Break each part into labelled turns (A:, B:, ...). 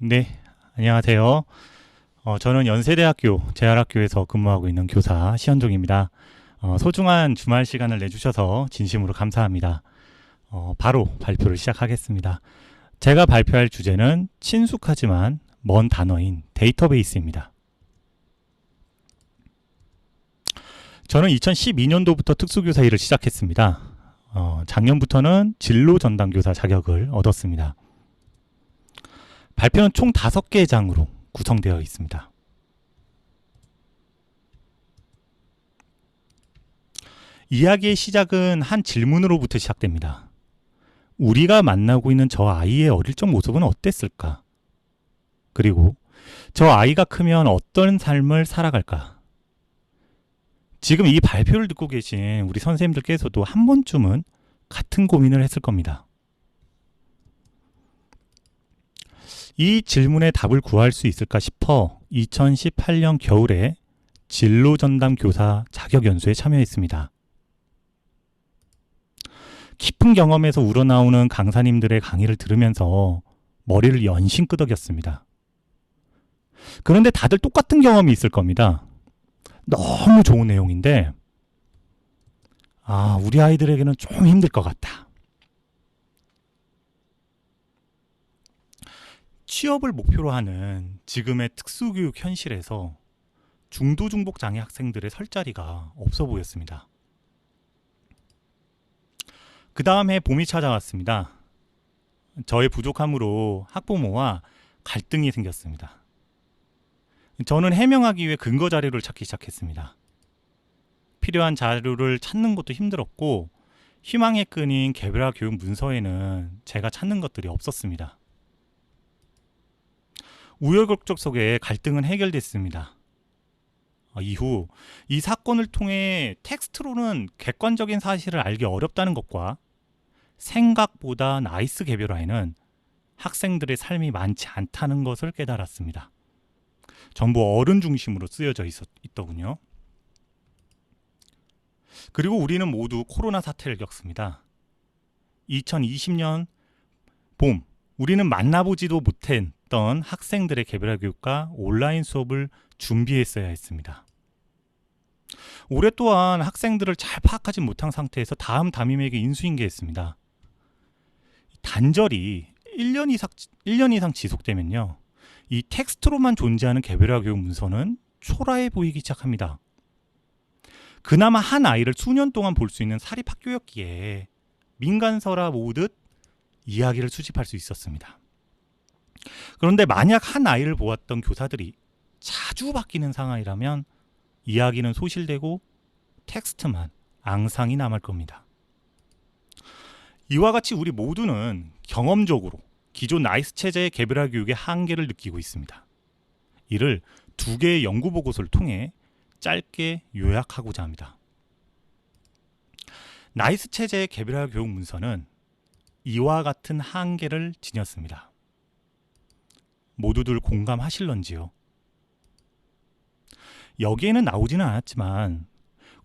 A: 네, 안녕하세요. 저는 연세대학교 재활학교에서 근무하고 있는 교사 시현종입니다. 소중한 주말 시간을 내주셔서 진심으로 감사합니다. 바로 발표를 시작하겠습니다. 제가 발표할 주제는 친숙하지만 먼 단어인 데이터베이스입니다. 저는 2012년도부터 특수교사 일을 시작했습니다. 작년부터는 진로 전담교사 자격을 얻었습니다. 발표는 총 5개의 장으로 구성되어 있습니다. 이야기의 시작은 한 질문으로부터 시작됩니다. 우리가 만나고 있는 저 아이의 어릴 적 모습은 어땠을까? 그리고 저 아이가 크면 어떤 삶을 살아갈까? 지금 이 발표를 듣고 계신 우리 선생님들께서도 한 번쯤은 같은 고민을 했을 겁니다. 이 질문에 답을 구할 수 있을까 싶어 2018년 겨울에 진로전담 교사 자격연수에 참여했습니다. 깊은 경험에서 우러나오는 강사님들의 강의를 들으면서 머리를 연신 끄덕였습니다. 그런데 다들 똑같은 경험이 있을 겁니다. 너무 좋은 내용인데 우리 아이들에게는 좀 힘들 것 같다. 취업을 목표로 하는 지금의 특수교육 현실에서 중도중복 장애 학생들의 설 자리가 없어 보였습니다. 그 다음 해 봄이 찾아왔습니다. 저의 부족함으로 학부모와 갈등이 생겼습니다. 저는 해명하기 위해 근거 자료를 찾기 시작했습니다. 필요한 자료를 찾는 것도 힘들었고 희망의 끈인 개별화 교육 문서에는 제가 찾는 것들이 없었습니다. 우여곡절 속에 갈등은 해결됐습니다. 이후 이 사건을 통해 텍스트로는 객관적인 사실을 알기 어렵다는 것과 생각보다 나이스 개별화에는 학생들의 삶이 많지 않다는 것을 깨달았습니다. 전부 어른 중심으로 쓰여져 있더군요. 그리고 우리는 모두 코로나 사태를 겪습니다. 2020년 봄, 우리는 만나보지도 못했던 학생들의 개별화 교육과 온라인 수업을 준비했어야 했습니다. 올해 또한 학생들을 잘 파악하지 못한 상태에서 다음 담임에게 인수인계했습니다. 단절이 1년 이상 지속되면요, 이 텍스트로만 존재하는 개별화 교육 문서는 초라해 보이기 시작합니다. 그나마 한 아이를 수년 동안 볼 수 있는 사립학교였기에 민간서라 모으듯 이야기를 수집할 수 있었습니다. 그런데 만약 한 아이를 보았던 교사들이 자주 바뀌는 상황이라면 이야기는 소실되고 텍스트만 앙상이 남을 겁니다. 이와 같이 우리 모두는 경험적으로 기존 나이스 체제의 개별화 교육의 한계를 느끼고 있습니다. 이를 2개의 연구 보고서를 통해 짧게 요약하고자 합니다. 나이스 체제의 개별화 교육 문서는 이와 같은 한계를 지녔습니다. 모두들 공감하실런지요? 여기에는 나오지는 않았지만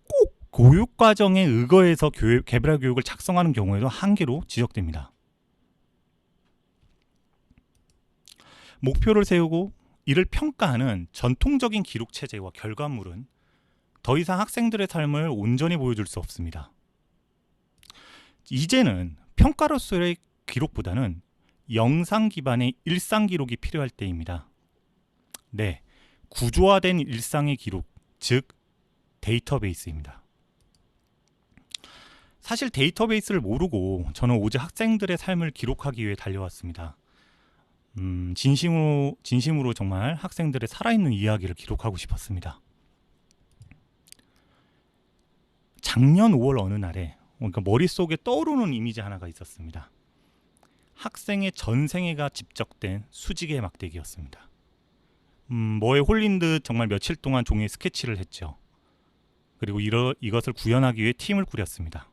A: 꼭 교육과정에 의거해서 개별화 교육을 작성하는 경우에도 한계로 지적됩니다. 목표를 세우고 이를 평가하는 전통적인 기록 체제와 결과물은 더 이상 학생들의 삶을 온전히 보여줄 수 없습니다. 이제는 평가로서의 기록보다는 영상 기반의 일상 기록이 필요할 때입니다. 네, 구조화된 일상의 기록, 즉 데이터베이스입니다. 사실 데이터베이스를 모르고 저는 오직 학생들의 삶을 기록하기 위해 달려왔습니다. 진심으로 정말 학생들의 살아있는 이야기를 기록하고 싶었습니다. 작년 5월 어느 날에 머릿속에 떠오르는 이미지 하나가 있었습니다. 학생의 전생애가 집적된 수직의 막대기였습니다. 뭐에 홀린 듯 정말 며칠 동안 종이에 스케치를 했죠. 그리고 이것을 구현하기 위해 팀을 꾸렸습니다.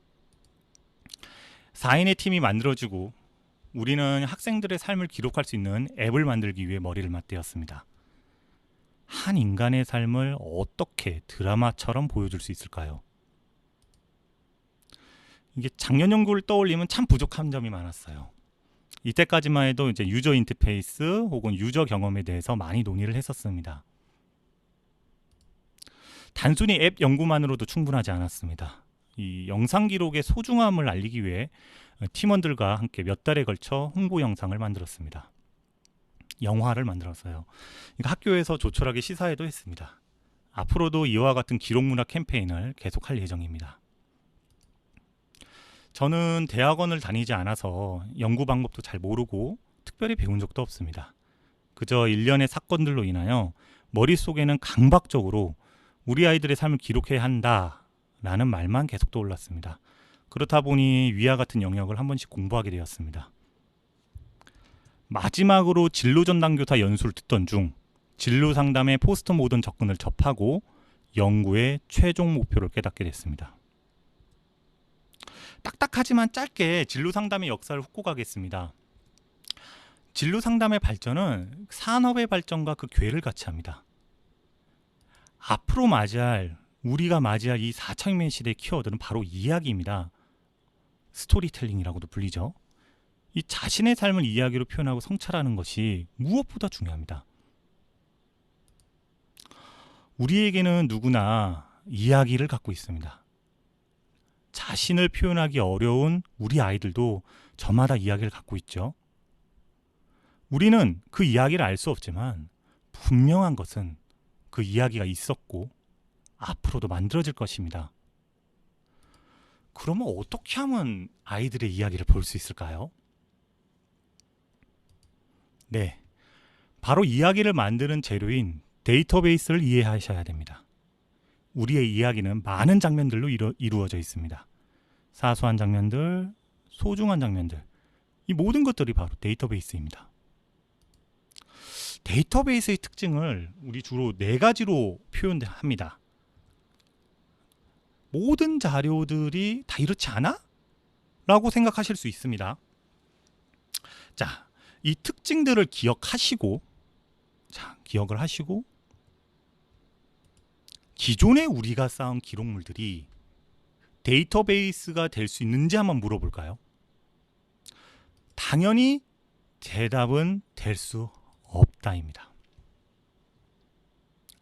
A: 4인의 팀이 만들어지고 우리는 학생들의 삶을 기록할 수 있는 앱을 만들기 위해 머리를 맞대었습니다. 한 인간의 삶을 어떻게 드라마처럼 보여줄 수 있을까요? 이게 작년 연구를 떠올리면 참 부족한 점이 많았어요. 이때까지만 해도 이제 유저 인터페이스 혹은 유저 경험에 대해서 많이 논의를 했었습니다. 단순히 앱 연구만으로도 충분하지 않았습니다. 이 영상 기록의 소중함을 알리기 위해 팀원들과 함께 몇 달에 걸쳐 홍보 영상을 만들었습니다. 영화를 만들었어요. 학교에서 조촐하게 시사회도 했습니다. 앞으로도 이와 같은 기록문화 캠페인을 계속할 예정입니다. 저는 대학원을 다니지 않아서 연구 방법도 잘 모르고 특별히 배운 적도 없습니다. 그저 일련의 사건들로 인하여 머릿속에는 강박적으로 우리 아이들의 삶을 기록해야 한다라는 말만 계속 떠올랐습니다. 그렇다 보니 위와 같은 영역을 한 번씩 공부하게 되었습니다. 마지막으로 진로 전담교사 연수를 듣던 중 진로 상담의 포스트 모던 접근을 접하고 연구의 최종 목표를 깨닫게 됐습니다. 딱딱하지만 짧게 진로 상담의 역사를 훑고 가겠습니다. 진로 상담의 발전은 산업의 발전과 그 궤를 같이 합니다. 앞으로 우리가 맞이할 이 4차혁명 시대의 키워드는 바로 이야기입니다. 스토리텔링이라고도 불리죠. 이 자신의 삶을 이야기로 표현하고 성찰하는 것이 무엇보다 중요합니다. 우리에게는 누구나 이야기를 갖고 있습니다. 자신을 표현하기 어려운 우리 아이들도 저마다 이야기를 갖고 있죠. 우리는 그 이야기를 알 수 없지만 분명한 것은 그 이야기가 있었고 앞으로도 만들어질 것입니다. 그러면 어떻게 하면 아이들의 이야기를 볼 수 있을까요? 네, 바로 이야기를 만드는 재료인 데이터베이스를 이해하셔야 됩니다. 우리의 이야기는 많은 장면들로 이루어져 있습니다. 사소한 장면들, 소중한 장면들, 이 모든 것들이 바로 데이터베이스입니다. 데이터베이스의 특징을 우리 주로 4가지로 표현합니다. 모든 자료들이 다 이렇지 않아? 라고 생각하실 수 있습니다. 자, 이 특징들을 기억을 하시고 기존에 우리가 쌓은 기록물들이 데이터베이스가 될 수 있는지 한번 물어볼까요? 당연히 대답은 될 수 없다입니다.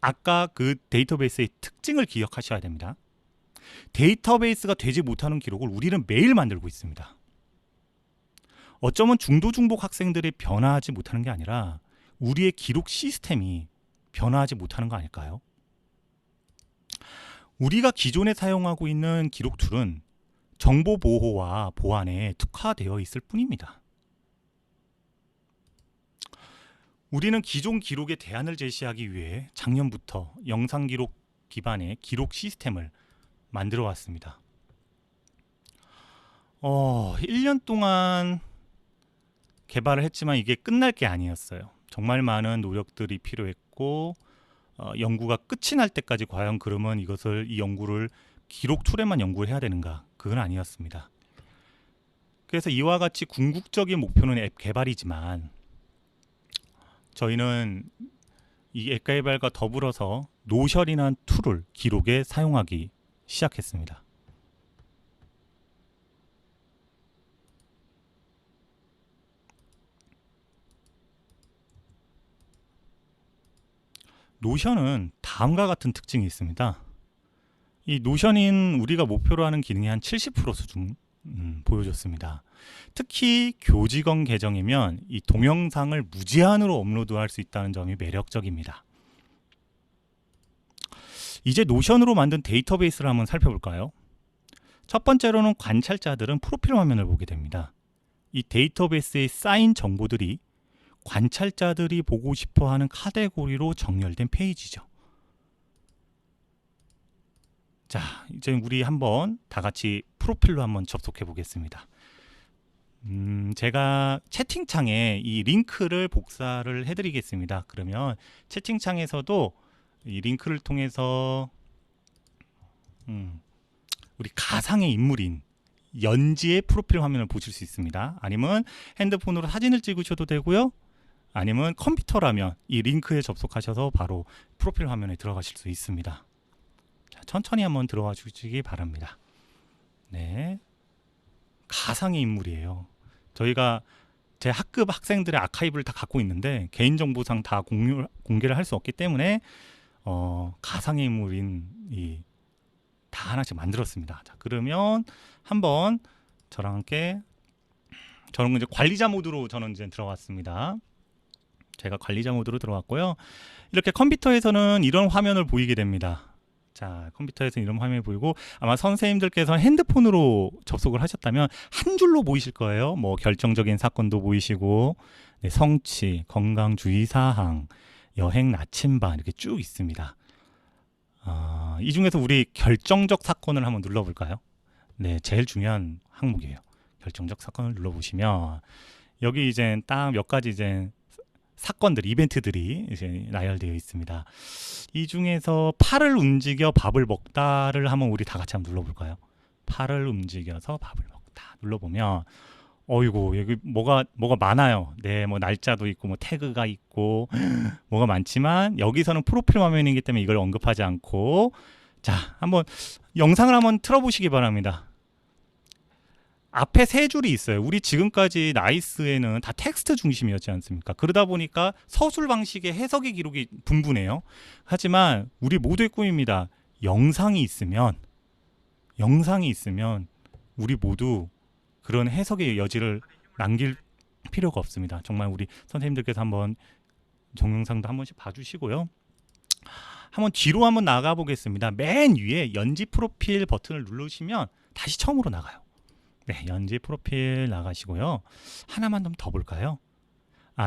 A: 아까 그 데이터베이스의 특징을 기억하셔야 됩니다. 데이터베이스가 되지 못하는 기록을 우리는 매일 만들고 있습니다. 어쩌면 중도중복 학생들이 변화하지 못하는 게 아니라 우리의 기록 시스템이 변화하지 못하는 거 아닐까요? 우리가 기존에 사용하고 있는 기록 툴은 정보 보호와 보안에 특화되어 있을 뿐입니다. 우리는 기존 기록에 대안을 제시하기 위해 작년부터 영상 기록 기반의 기록 시스템을 만들어 왔습니다. 1년 동안 개발을 했지만 이게 끝날 게 아니었어요. 정말 많은 노력들이 필요했고 연구가 끝이 날 때까지 과연 그러면 이 연구를 기록 툴에만 연구를 해야 되는가? 그건 아니었습니다. 그래서 이와 같이 궁극적인 목표는 앱 개발이지만 저희는 이 앱 개발과 더불어서 노션이라는 툴을 기록에 사용하기 시작했습니다. 노션은 다음과 같은 특징이 있습니다. 이 노션인 우리가 목표로 하는 기능이 한 70% 수준 보여줬습니다. 특히 교직원 계정이면 이 동영상을 무제한으로 업로드할 수 있다는 점이 매력적입니다. 이제 노션으로 만든 데이터베이스를 한번 살펴볼까요? 첫 번째로는 관찰자들은 프로필 화면을 보게 됩니다. 이 데이터베이스에 쌓인 정보들이 관찰자들이 보고 싶어하는 카테고리로 정렬된 페이지죠. 자, 이제 우리 한번 다 같이 프로필로 한번 접속해 보겠습니다. 제가 채팅창에 이 링크를 복사를 해드리겠습니다. 그러면 채팅창에서도 이 링크를 통해서 우리 가상의 인물인 연지의 프로필 화면을 보실 수 있습니다. 아니면 핸드폰으로 사진을 찍으셔도 되고요. 아니면 컴퓨터라면 이 링크에 접속하셔서 바로 프로필 화면에 들어가실 수 있습니다. 자, 천천히 한번 들어와 주시기 바랍니다. 네, 가상의 인물이에요. 저희가 제 학급 학생들의 아카이브를 다 갖고 있는데 개인정보상 다 공개를 할 수 없기 때문에 가상의 인물인 다 하나씩 만들었습니다. 자, 그러면 한번 저랑 함께 저는 이제 관리자 모드로 저는 이제 들어갔습니다. 제가 관리자 모드로 들어갔고요. 이렇게 컴퓨터에서는 이런 화면을 보이게 됩니다. 자, 컴퓨터에서 이런 화면이 보이고 아마 선생님들께서 핸드폰으로 접속을 하셨다면 한 줄로 보이실 거예요. 뭐 결정적인 사건도 보이시고 네, 성취, 건강 주의 사항, 여행 나침반 이렇게 쭉 있습니다. 이 중에서 우리 결정적 사건을 한번 눌러볼까요? 네, 제일 중요한 항목이에요. 결정적 사건을 눌러보시면 여기 이제 딱 몇 가지 이제 사건들, 이벤트들이 이제 나열되어 있습니다. 이 중에서 팔을 움직여 밥을 먹다를 한번 우리 다 같이 한번 눌러볼까요? 팔을 움직여서 밥을 먹다 눌러보면 어이구 여기 뭐가 많아요. 네, 뭐 날짜도 있고 뭐 태그가 있고 뭐가 많지만 여기서는 프로필 화면이기 때문에 이걸 언급하지 않고 자, 한번 영상을 한번 틀어보시기 바랍니다. 앞에 세 줄이 있어요. 우리 지금까지 나이스에는 다 텍스트 중심이었지 않습니까? 그러다 보니까 서술 방식의 해석의 기록이 분분해요. 하지만 우리 모두의 꿈입니다. 영상이 있으면 우리 모두 그런 해석의 여지를 남길 필요가 없습니다. 정말 우리 선생님들께서 한번 동영상도 한 번씩 봐주시고요. 한번 뒤로 한번 나가 보겠습니다. 맨 위에 연지 프로필 버튼을 누르시면 다시 처음으로 나가요. 네, 연지 프로필 나가시고요. 하나만 좀 더 볼까요?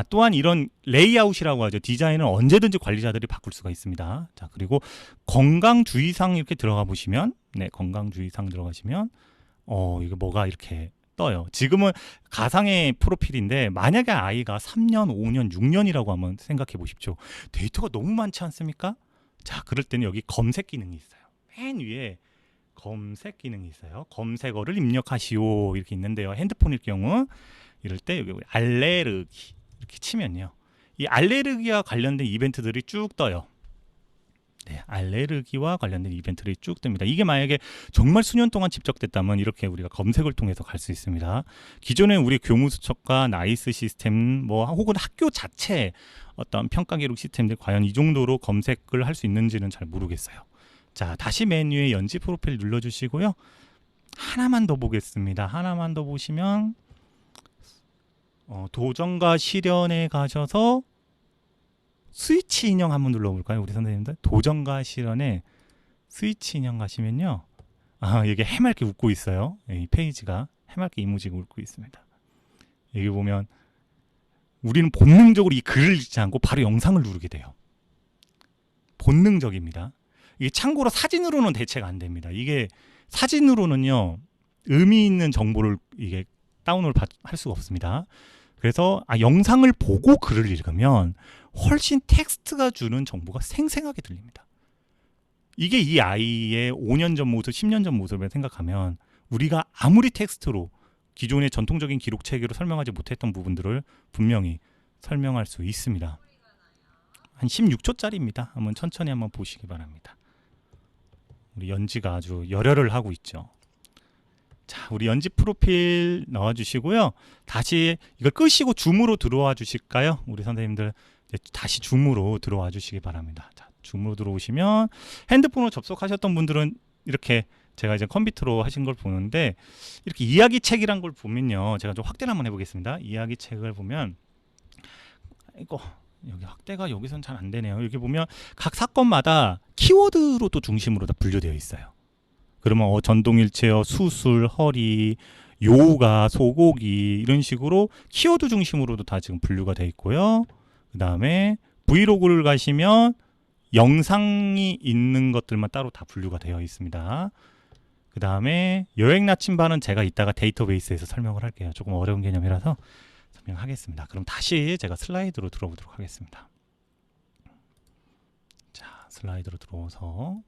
A: 또한 이런 레이아웃이라고 하죠. 디자인은 언제든지 관리자들이 바꿀 수가 있습니다. 자, 그리고 건강주의사항 이렇게 들어가 보시면, 네, 건강주의사항 들어가시면, 이거 뭐가 이렇게 떠요. 지금은 가상의 프로필인데, 만약에 아이가 3년, 5년, 6년이라고 한번 생각해 보십시오. 데이터가 너무 많지 않습니까? 자, 그럴 때는 여기 검색 기능이 있어요. 맨 위에 검색 기능이 있어요. 검색어를 입력하시오 이렇게 있는데요. 핸드폰일 경우 이럴 때 여기 알레르기 이렇게 치면요. 이 알레르기와 관련된 이벤트들이 쭉 떠요. 네, 알레르기와 관련된 이벤트들이 쭉 뜹니다. 이게 만약에 정말 수년 동안 집적됐다면 이렇게 우리가 검색을 통해서 갈 수 있습니다. 기존에 우리 교무수첩과 나이스 시스템 뭐 혹은 학교 자체 어떤 평가 기록 시스템들 과연 이 정도로 검색을 할 수 있는지는 잘 모르겠어요. 자, 다시 메뉴에 연지 프로필 눌러주시고요. 하나만 더 보겠습니다. 하나만 더 보시면 도전과 실현에 가셔서 스위치 인형 한번 눌러볼까요? 우리 선생님들 도전과 실현에 스위치 인형 가시면요. 이게 해맑게 웃고 있어요. 이 페이지가 해맑게 이모지가 웃고 있습니다. 여기 보면 우리는 본능적으로 이 글을 읽지 않고 바로 영상을 누르게 돼요. 본능적입니다. 이게 참고로 사진으로는 대체가 안 됩니다. 이게 사진으로는요 의미 있는 정보를 이게 다운을 할 수가 없습니다. 그래서 영상을 보고 글을 읽으면 훨씬 텍스트가 주는 정보가 생생하게 들립니다. 이게 이 아이의 5년 전 모습, 10년 전 모습을 생각하면 우리가 아무리 텍스트로 기존의 전통적인 기록 체계로 설명하지 못했던 부분들을 분명히 설명할 수 있습니다. 한 16초짜리입니다. 한번 천천히 한번 보시기 바랍니다. 우리 연지가 아주 열혈을 하고 있죠. 자, 우리 연지 프로필 넣어주시고요. 다시 이걸 끄시고 줌으로 들어와 주실까요? 우리 선생님들 다시 줌으로 들어와 주시기 바랍니다. 자, 줌으로 들어오시면 핸드폰으로 접속하셨던 분들은 이렇게 제가 이제 컴퓨터로 하신 걸 보는데 이렇게 이야기책이란 걸 보면요. 제가 좀 확대를 한번 해보겠습니다. 이야기책을 보면 이거 여기 확대가 여기선 잘 안 되네요. 여기 보면 각 사건마다 키워드로 또 중심으로 다 분류되어 있어요. 그러면 전동일체어, 수술, 허리, 요가, 소고기 이런 식으로 키워드 중심으로도 다 지금 분류가 되어 있고요. 그 다음에 브이로그를 가시면 영상이 있는 것들만 따로 다 분류가 되어 있습니다. 그 다음에 여행 나침반은 제가 이따가 데이터베이스에서 설명을 할게요. 조금 어려운 개념이라서 설명하겠습니다. 그럼 다시 제가 슬라이드로 들어보도록 하겠습니다. 자, 슬라이드로 들어와서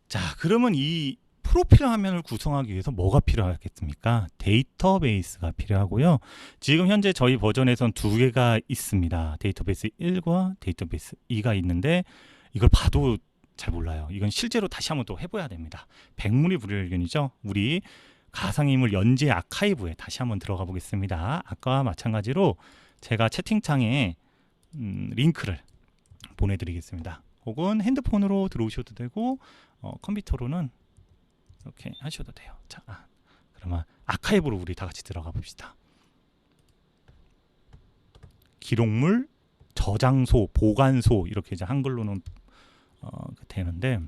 A: 자, 그러면 이 프로필 화면을 구성하기 위해서 뭐가 필요하겠습니까? 데이터베이스가 필요하고요. 지금 현재 저희 버전에선 두 개가 있습니다. 데이터베이스 1과 데이터베이스 2가 있는데 이걸 봐도 잘 몰라요. 이건 실제로 다시 한번 또 해봐야 됩니다. 백문이 불여일견이죠. 우리 가상인물 연재 아카이브에 다시 한번 들어가 보겠습니다. 아까와 마찬가지로 제가 채팅창에 링크를 보내드리겠습니다. 혹은 핸드폰으로 들어오셔도 되고 컴퓨터로는 이렇게 하셔도 돼요. 자, 그러면 아카이브로 우리 다 같이 들어가 봅시다. 기록물, 저장소, 보관소 이렇게 이제 한글로는 되는데,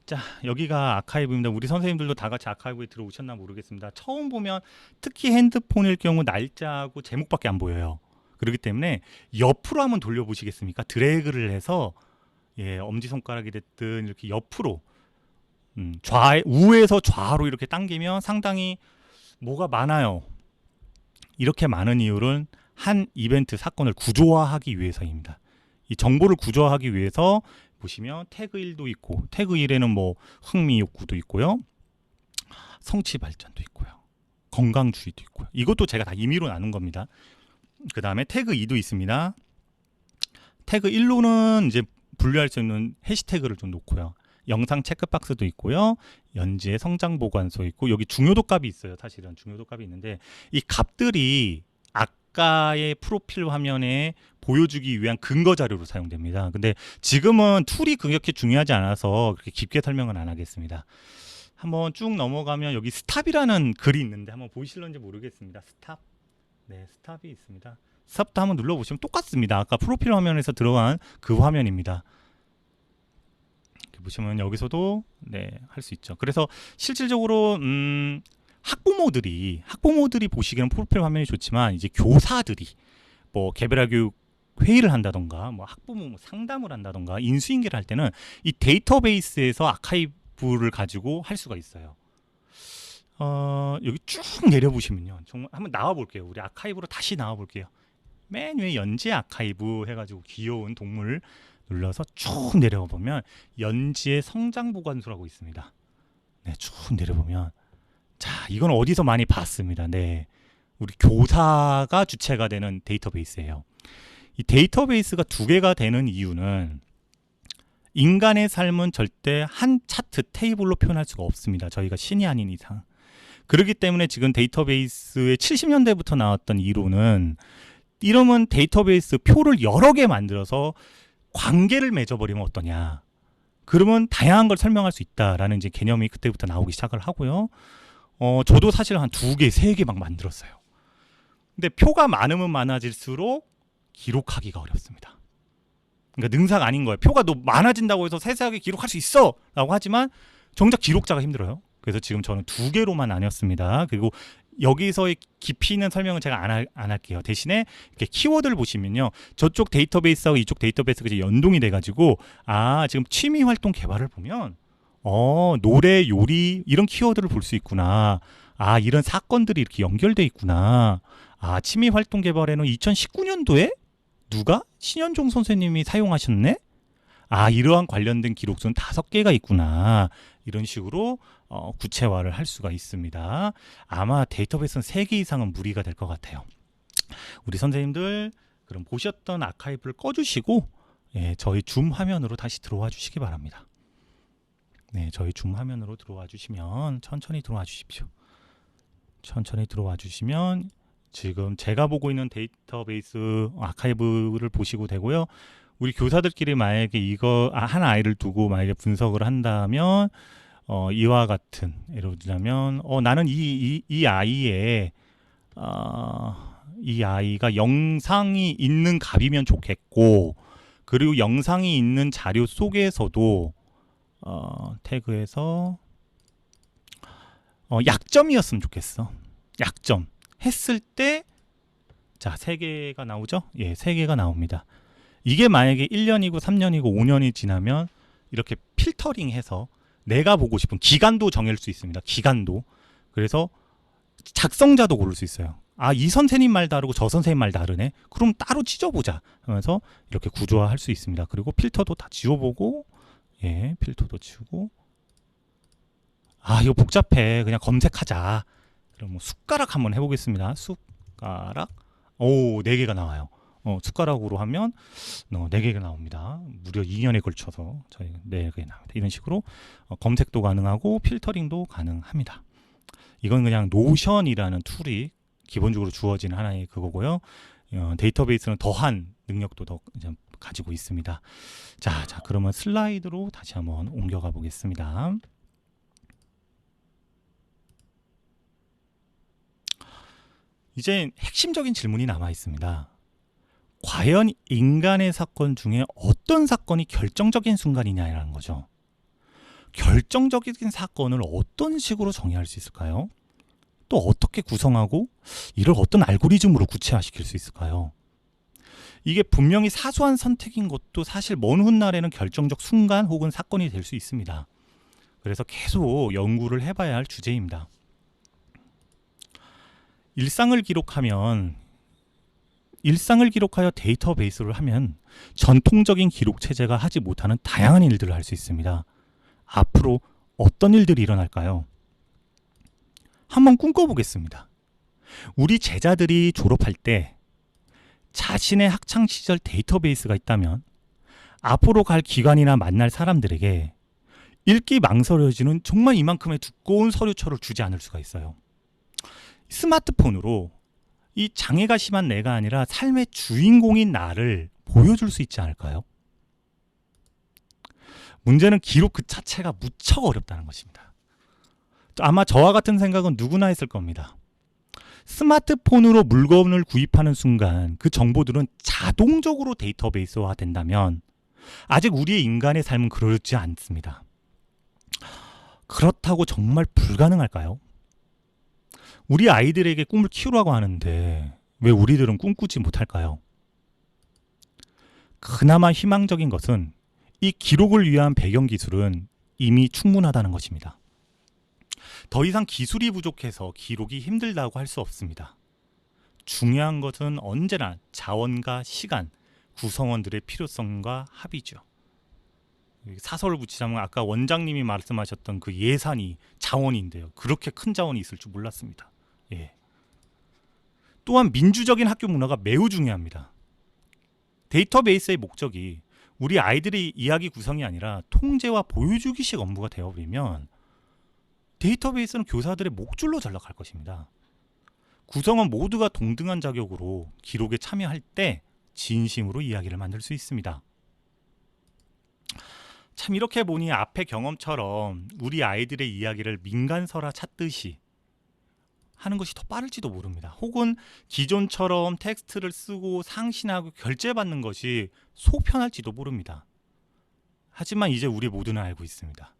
A: 자, 여기가 아카이브입니다. 우리 선생님들도 다 같이 아카이브에 들어오셨나 모르겠습니다. 처음 보면 특히 핸드폰일 경우 날짜하고 제목밖에 안 보여요. 그렇기 때문에 옆으로 한번 돌려보시겠습니까? 드래그를 해서 엄지손가락이 됐든 이렇게 옆으로 우에서 좌로 이렇게 당기면 상당히 뭐가 많아요. 이렇게 많은 이유는 한 이벤트 사건을 구조화하기 위해서입니다. 이 정보를 구조화하기 위해서 보시면 태그 1도 있고, 태그 1에는 뭐 흥미 욕구도 있고요, 성취 발전도 있고요, 건강주의도 있고요. 이것도 제가 다 임의로 나눈 겁니다. 그 다음에 태그 2도 있습니다. 태그 1로는 이제 분류할 수 있는 해시태그를 좀 놓고요. 영상 체크박스도 있고요. 연지의 성장 보관소 있고, 여기 중요도 값이 있어요. 사실은 중요도 값이 있는데 이 값들이 아까의 프로필 화면에 보여주기 위한 근거 자료로 사용됩니다. 근데 지금은 툴이 그렇게 중요하지 않아서 그렇게 깊게 설명은 안 하겠습니다. 한번 쭉 넘어가면 여기 스탑이라는 글이 있는데 한번 보이실런지 모르겠습니다. 스탑. 네, 스탑이 있습니다. 스탑도 한번 눌러보시면 똑같습니다. 아까 프로필 화면에서 들어간 그 화면입니다. 이렇게 보시면 여기서도 할 수 있죠. 그래서 실질적으로 학부모들이 보시기에는 프로필 화면이 좋지만, 이제 교사들이 뭐 개별화 교육 회의를 한다던가 뭐 학부모 상담을 한다던가 인수인계를 할 때는 이 데이터베이스에서 아카이브를 가지고 할 수가 있어요. 여기 쭉 내려보시면요, 정말 한번 나와 볼게요. 우리 아카이브로 다시 나와 볼게요. 맨 위에 연지 아카이브 해가지고 귀여운 동물 눌러서 쭉 내려가 보면 연지의 성장 보관소라고 있습니다. 네, 쭉 내려보면, 자, 이건 어디서 많이 봤습니다. 네, 우리 교사가 주체가 되는 데이터베이스예요. 이 데이터베이스가 두 개가 되는 이유는 인간의 삶은 절대 한 차트 테이블로 표현할 수가 없습니다. 저희가 신이 아닌 이상. 그렇기 때문에 지금 데이터베이스의 70년대부터 나왔던 이론은 데이터베이스 표를 여러 개 만들어서 관계를 맺어버리면 어떠냐. 그러면 다양한 걸 설명할 수 있다라는 이제 개념이 그때부터 나오기 시작을 하고요. 저도 사실 한 2개, 3개 막 만들었어요. 근데 표가 많으면 많아질수록 기록하기가 어렵습니다. 그러니까 능사가 아닌 거예요. 표가 너 많아진다고 해서 세세하게 기록할 수 있어 라고 하지만 정작 기록자가 힘들어요. 그래서 지금 저는 2개로만 나눴습니다. 그리고 여기서의 깊이 있는 설명은 제가 안 할게요. 대신에 이렇게 키워드를 보시면요, 저쪽 데이터베이스하고 이쪽 데이터베이스가 이제 연동이 돼가지고, 지금 취미 활동 개발을 보면 노래, 요리 이런 키워드를 볼 수 있구나. 이런 사건들이 이렇게 연결돼 있구나. 취미 활동 개발에는 2019년도에 누가? 신현종 선생님이 사용하셨네? 이러한 관련된 기록수는 5개가 있구나. 이런 식으로 구체화를 할 수가 있습니다. 아마 데이터베이스는 3개 이상은 무리가 될 것 같아요. 우리 선생님들 그럼 보셨던 아카이브를 꺼주시고 저희 줌 화면으로 다시 들어와 주시기 바랍니다. 네, 저희 줌 화면으로 들어와 주시면 천천히 들어와 주십시오. 천천히 들어와 주시면 지금 제가 보고 있는 데이터베이스 아카이브를 보시고 되고요. 우리 교사들끼리 만약에 이거 한 아이를 두고 만약에 분석을 한다면 이와 같은, 예를 들자면 나는 이 아이의 이 아이가 영상이 있는 값이면 좋겠고, 그리고 영상이 있는 자료 속에서도 태그에서 약점이었으면 좋겠어. 약점 했을 때, 자, 3개가 나오죠? 예, 3개가 나옵니다. 이게 만약에 1년이고 3년이고 5년이 지나면 이렇게 필터링해서 내가 보고 싶은 기간도 정할 수 있습니다. 기간도. 그래서 작성자도 고를 수 있어요. 이 선생님 말 다르고 저 선생님 말 다르네. 그럼 따로 찢어보자 하면서 이렇게 구조화할 수 있습니다. 그리고 필터도 다 지워보고, 필터도 지우고. 이거 복잡해. 그냥 검색하자. 그럼 뭐 숟가락 한번 해보겠습니다. 숟가락. 4개가 나와요. 숟가락으로 하면 4개가 나옵니다. 무려 2년에 걸쳐서 저희 4개 나옵니다. 이런 식으로 검색도 가능하고 필터링도 가능합니다. 이건 그냥 노션이라는 툴이 기본적으로 주어진 하나의 그거고요. 데이터베이스는 더한 능력도 더 가지고 있습니다. 자, 그러면 슬라이드로 다시 한번 옮겨가 보겠습니다. 이제 핵심적인 질문이 남아 있습니다. 과연 인간의 사건 중에 어떤 사건이 결정적인 순간이냐라는 거죠. 결정적인 사건을 어떤 식으로 정의할 수 있을까요? 또 어떻게 구성하고 이를 어떤 알고리즘으로 구체화시킬 수 있을까요? 이게 분명히 사소한 선택인 것도 사실 먼 훗날에는 결정적 순간 혹은 사건이 될 수 있습니다. 그래서 계속 연구를 해봐야 할 주제입니다. 일상을 기록하여 데이터베이스를 하면 전통적인 기록 체제가 하지 못하는 다양한 일들을 할 수 있습니다. 앞으로 어떤 일들이 일어날까요? 한번 꿈꿔보겠습니다. 우리 제자들이 졸업할 때 자신의 학창시절 데이터베이스가 있다면 앞으로 갈 기관이나 만날 사람들에게 읽기 망설여지는 정말 이만큼의 두꺼운 서류처를 주지 않을 수가 있어요. 스마트폰으로 이 장애가 심한 내가 아니라 삶의 주인공인 나를 보여줄 수 있지 않을까요? 문제는 기록 그 자체가 무척 어렵다는 것입니다. 아마 저와 같은 생각은 누구나 했을 겁니다. 스마트폰으로 물건을 구입하는 순간 그 정보들은 자동적으로 데이터베이스화 된다면 아직 우리의 인간의 삶은 그렇지 않습니다. 그렇다고 정말 불가능할까요? 우리 아이들에게 꿈을 키우라고 하는데 왜 우리들은 꿈꾸지 못할까요? 그나마 희망적인 것은 이 기록을 위한 배경 기술은 이미 충분하다는 것입니다. 더 이상 기술이 부족해서 기록이 힘들다고 할 수 없습니다. 중요한 것은 언제나 자원과 시간, 구성원들의 필요성과 합의죠. 사설을 붙이자면 아까 원장님이 말씀하셨던 그 예산이 자원인데요. 그렇게 큰 자원이 있을 줄 몰랐습니다. 예. 또한 민주적인 학교 문화가 매우 중요합니다. 데이터베이스의 목적이 우리 아이들의 이야기 구성이 아니라 통제와 보여주기식 업무가 되어버리면 데이터베이스는 교사들의 목줄로 전락할 것입니다. 구성원 모두가 동등한 자격으로 기록에 참여할 때 진심으로 이야기를 만들 수 있습니다. 참 이렇게 보니 앞의 경험처럼 우리 아이들의 이야기를 민간설화 찾듯이 하는 것이 더 빠를지도 모릅니다. 혹은 기존처럼 텍스트를 쓰고 상신하고 결제받는 것이 속 편할지도 모릅니다. 하지만 이제 우리 모두는 알고 있습니다.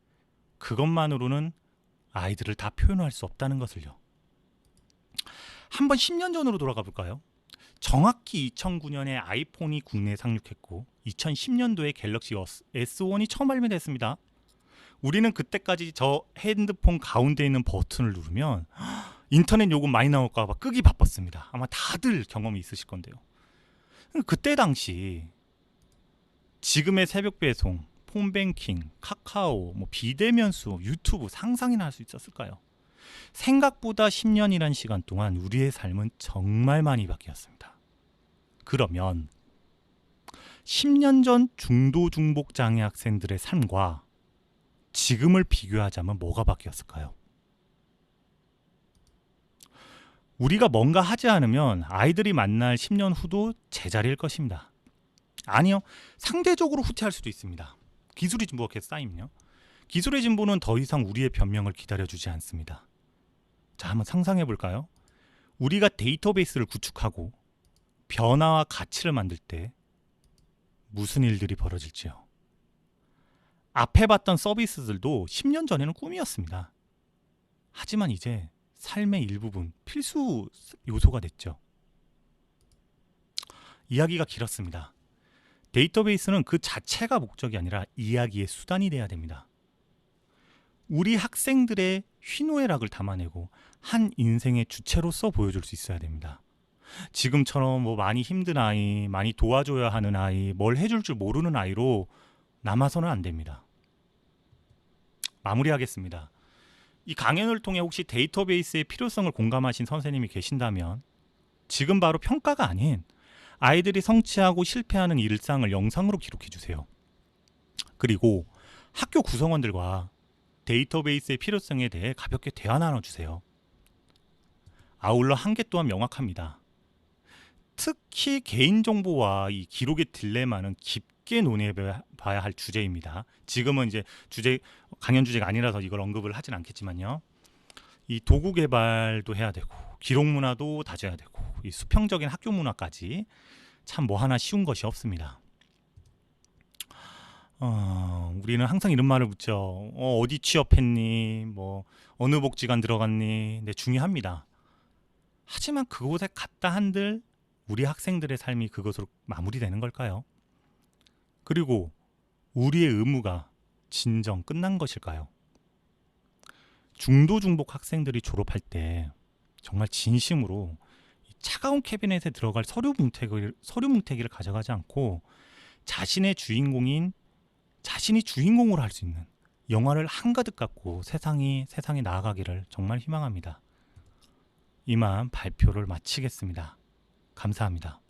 A: 그것만으로는 아이들을 다 표현할 수 없다는 것을요. 한번 10년 전으로 돌아가 볼까요? 정확히 2009년에 아이폰이 국내에 상륙했고 2010년도에 갤럭시 S1이 처음 발매됐습니다. 우리는 그때까지 저 핸드폰 가운데 있는 버튼을 누르면 인터넷 요금 많이 나올까 봐 끄기 바빴습니다. 아마 다들 경험이 있으실 건데요. 그때 당시 지금의 새벽 배송, 폰뱅킹, 카카오, 비대면수, 유튜브 상상이나 할 수 있었을까요? 생각보다 10년이란 시간 동안 우리의 삶은 정말 많이 바뀌었습니다. 그러면 10년 전 중도 중복 장애 학생들의 삶과 지금을 비교하자면 뭐가 바뀌었을까요? 우리가 뭔가 하지 않으면 아이들이 만날 10년 후도 제자리일 것입니다. 아니요, 상대적으로 후퇴할 수도 있습니다. 기술이 진보가 계속 쌓이면요. 기술의 진보는 더 이상 우리의 변명을 기다려주지 않습니다. 자, 한번 상상해 볼까요? 우리가 데이터베이스를 구축하고 변화와 가치를 만들 때 무슨 일들이 벌어질지요. 앞에 봤던 서비스들도 10년 전에는 꿈이었습니다. 하지만 이제 삶의 일부분, 필수 요소가 됐죠. 이야기가 길었습니다. 데이터베이스는 그 자체가 목적이 아니라 이야기의 수단이 돼야 됩니다. 우리 학생들의 희노애락을 담아내고 한 인생의 주체로서 보여줄 수 있어야 됩니다. 지금처럼 많이 힘든 아이, 많이 도와줘야 하는 아이, 뭘 해줄 줄 모르는 아이로 남아서는 안 됩니다. 마무리하겠습니다. 이 강연을 통해 혹시 데이터베이스의 필요성을 공감하신 선생님이 계신다면 지금 바로 평가가 아닌 아이들이 성취하고 실패하는 일상을 영상으로 기록해 주세요. 그리고 학교 구성원들과 데이터베이스의 필요성에 대해 가볍게 대화 나눠주세요. 아울러 한계 또한 명확합니다. 특히 개인정보와 이 기록의 딜레마는 깊게 논의해 봐야 할 주제입니다. 지금은 이제 강연 주제가 아니라서 이걸 언급을 하진 않겠지만요. 이 도구 개발도 해야 되고 기록 문화도 다져야 되고 이 수평적인 학교 문화까지 참 뭐 하나 쉬운 것이 없습니다. 우리는 항상 이런 말을 묻죠. 어디 취업했니? 뭐 어느 복지관 들어갔니? 네, 중요합니다. 하지만 그곳에 갔다 한들 우리 학생들의 삶이 그것으로 마무리되는 걸까요? 그리고 우리의 의무가 진정 끝난 것일까요? 중도 중복 학생들이 졸업할 때 정말 진심으로 이 차가운 캐비넷에 들어갈 서류 뭉태기를 가져가지 않고 자신이 주인공으로 할 수 있는 영화를 한가득 갖고 세상에 나아가기를 정말 희망합니다. 이만 발표를 마치겠습니다. 감사합니다.